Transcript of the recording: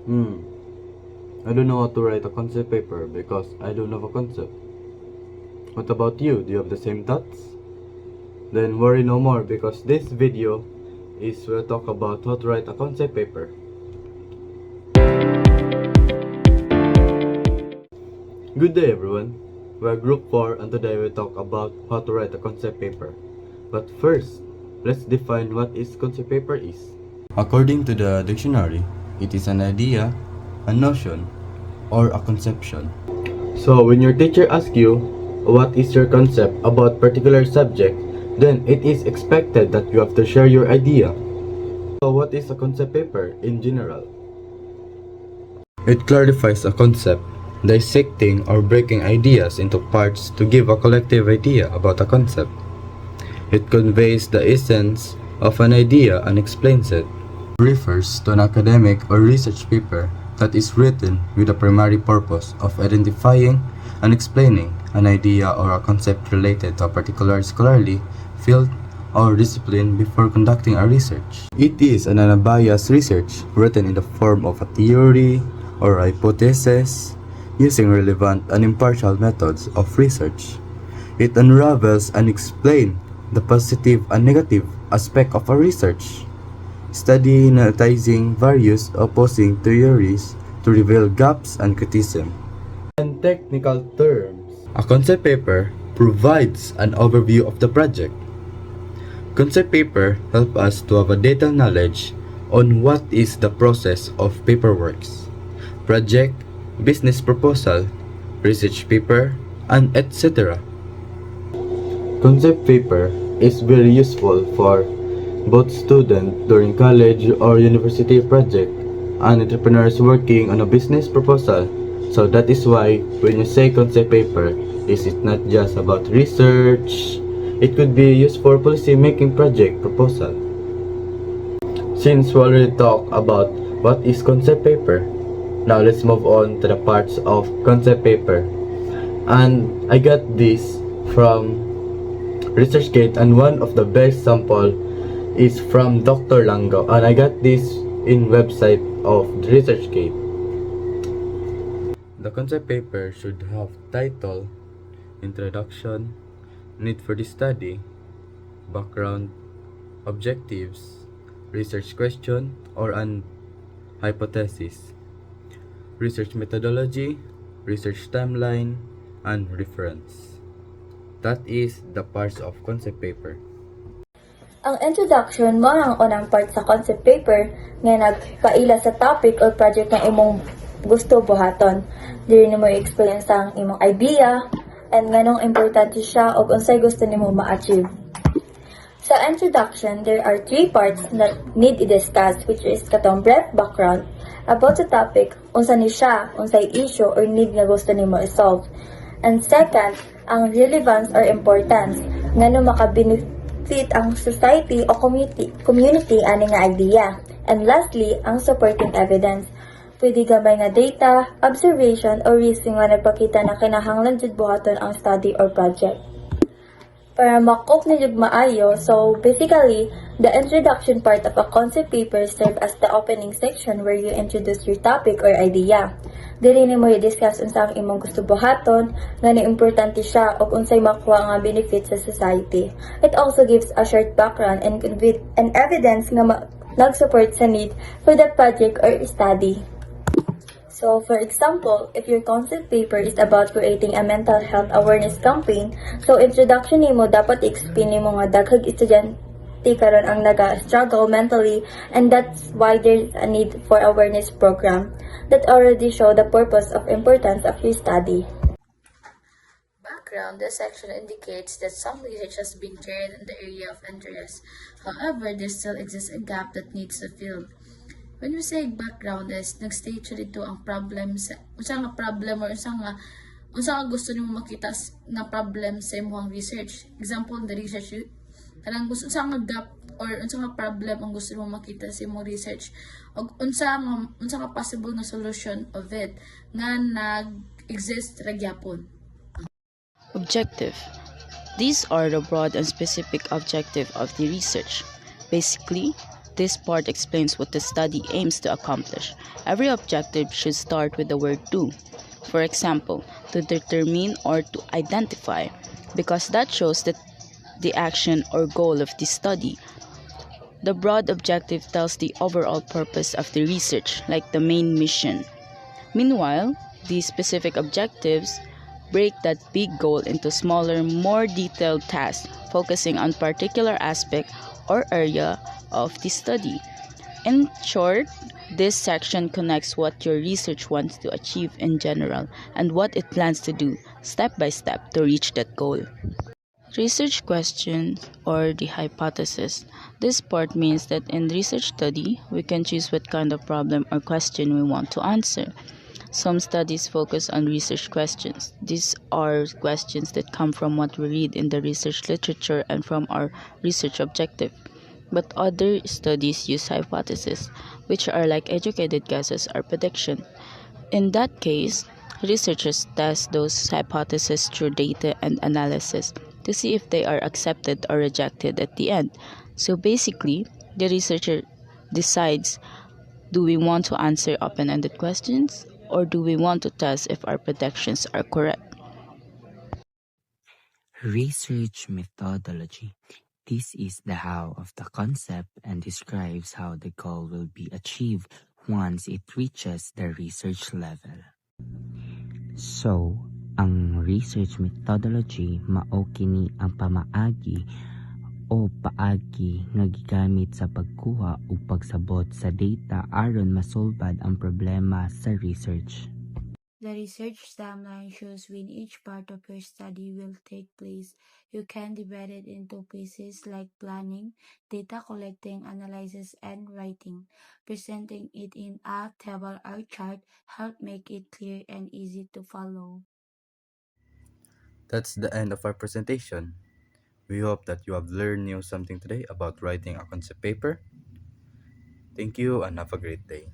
I don't know how to write a concept paper because I don't have a concept. What about you? Do you have the same thoughts? Then worry no more because this video is we'll talk about how to write a concept paper. Good day everyone. We're group 4 and today we'll talk about how to write a concept paper. But first, let's define what is concept paper is. According to the dictionary, it is an idea, a notion, or a conception. So when your teacher asks you what is your concept about particular subject, then it is expected that you have to share your idea. So what is a concept paper in general? It clarifies a concept, dissecting or breaking ideas into parts to give a collective idea about a concept. It conveys the essence of an idea and explains it. It refers to an academic or research paper that is written with a primary purpose of identifying and explaining an idea or a concept related to a particular scholarly field or discipline before conducting a research. It is an unbiased research written in the form of a theory or hypothesis using relevant and impartial methods of research. It unravels and explains the positive and negative aspect of a research study, analyzing various opposing theories to reveal gaps and criticism. In technical terms, a concept paper provides an overview of the project. Concept paper help us to have a detailed knowledge on what is the process of paperwork, project, business proposal, research paper, and etc. Concept paper is very useful for both students during college or university project and entrepreneurs working on a business proposal. So that is why when you say concept paper, is it not just about research? It could be used for policy making project proposal. Since we already talked about what is concept paper, now let's move on to the parts of concept paper. And I got this from ResearchGate, and one of the best sample is from Dr. Lango, and I got this in website of ResearchGate. The concept paper should have title, introduction, need for the study, background, objectives, research question or an hypothesis, research methodology, research timeline, and reference. That is the parts of concept paper. Ang introduction mo ang unang part sa concept paper nga nagpaila sa topic or project nga imong gusto buhaton. Diri nimo i-explain sa imong idea and nganong importante siya o unsay gusto nimo ma-achieve. Sa introduction, there are 3 parts that need i-discuss, which is katong brief background about the topic, unsa ni siya, unsay issue or need nga gusto nimo i-solve. And second, ang relevance or importance ngano maka-benefit ang society o community ani nga idea. And lastly, ang supporting evidence. Pwede gamay nga data, observation, or reason nga nagpakita na kinahanglan jud buhaton ang study or project. Para makop na jud maayo, so basically, the introduction part of a concept paper serve as the opening section where you introduce your topic or idea. Dili nimo i-discuss unsa ang imong gusto buhaton, ngano importante siya o unsay makuha nga benefit sa society. It also gives a short background and evidence nga nag-support sa need for that project or study. So, for example, if your concept paper is about creating a mental health awareness campaign, so introduction nimo dapat explain nimo nga daghang estudyante karon ang naga-struggle mentally, and that's why there's a need for awareness program that already show the purpose of importance of your study. Background, this section indicates that some research has been carried in the area of interest. However, there still exists a gap that needs to fill. When we say background, is nag-state siya dito ang problem sa unsa nga problem or unsa nga gusto nimo makita na problem sa imong research. Example, the research kanang gusto unsa nga gap or unsa nga problem ang gusto nimo makita sa imong research ug unsa nga possible na solution of it nga nag-exist ra gyapon. Objective. These are the broad and specific objective of the research. Basically, This part explains what the study aims to accomplish. Every objective should start with the word do. For example, to determine or to identify, because that shows that the action or goal of the study. The broad objective tells the overall purpose of the research, like the main mission. Meanwhile, the specific objectives break that big goal into smaller, more detailed tasks, focusing on particular aspect or area of the study. In short, this section connects what your research wants to achieve in general and what it plans to do step by step to reach that goal. Research questions or the hypothesis. This part means that in research study, we can choose what kind of problem or question we want to answer. Some studies focus on research questions. These are questions that come from what we read in the research literature and from our research objective. But other studies use hypotheses, which are like educated guesses or prediction. In that case, researchers test those hypotheses through data and analysis to see if they are accepted or rejected at the end. So basically, the researcher decides, do we want to answer open-ended questions or do we want to test if our predictions are correct? Research methodology. This is the how of the concept and describes how the goal will be achieved once it reaches the research level. So, ang research methodology mao kini ang pamaagi o paagi nga gigamit sa pagkuha ug pagsabot sa data aron masolbad ang problema sa research. The research timeline shows when each part of your study will take place. You can divide it into pieces like planning, data collecting, analysis, and writing. Presenting it in a table or chart help make it clear and easy to follow. That's the end of our presentation. We hope that you have learned new something today about writing a concept paper. Thank you and have a great day.